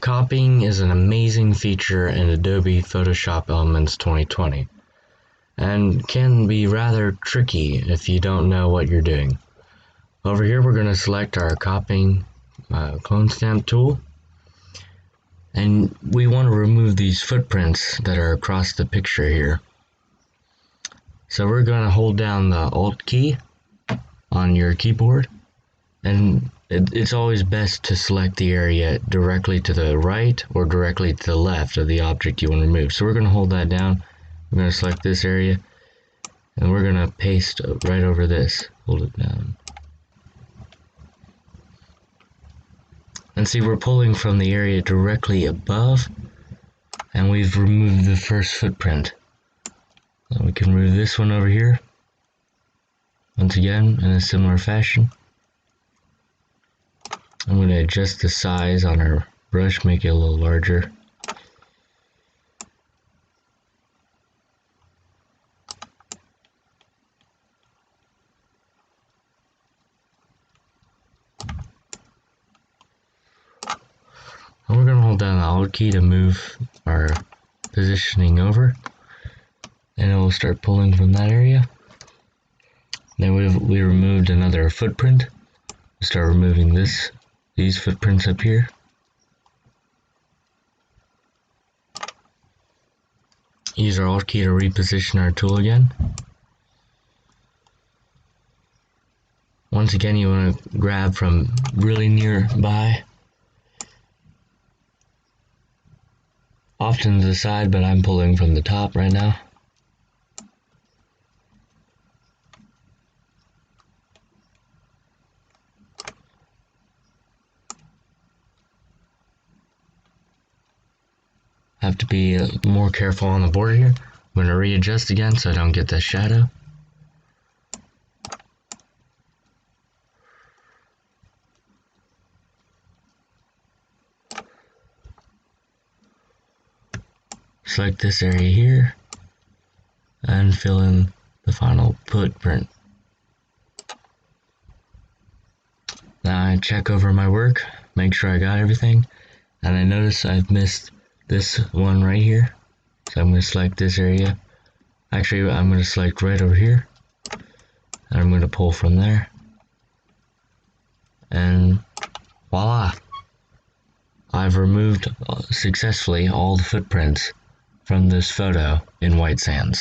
Copying is an amazing feature in Adobe Photoshop Elements 2020, and can be rather tricky if you don't know what you're doing. Over here we're going to select our copying clone stamp tool, and we want to remove these footprints that are across the picture here. So we're going to hold down the Alt key on your keyboard, and it's always best to select the area directly to the right or directly to the left of the object you want to remove. So we're going to hold that down. We're going to select this area, and we're going to paste right over this. Hold it down. And see, we're pulling from the area directly above, and we've removed the first footprint. And we can remove this one over here, once again in a similar fashion. I'm going to adjust the size on our brush, make it a little larger. And we're going to hold down the Alt key to move our positioning over, and it will start pulling from that area. Then we removed another footprint. We'll start removing these footprints up here. Use our Alt key to reposition our tool again. Once again, you want to grab from really nearby, often to the side, but I'm pulling from the top right now. Have to be more careful on the border here. I'm going to readjust again so I don't get the shadow. Select this area here and fill in the final footprint. Now I check over my work, make sure I got everything, and I notice I've missed this one right here. So I'm going to select this area. Actually, I'm going to select right over here, and I'm going to pull from there, and voila! I've removed successfully all the footprints from this photo in White Sands.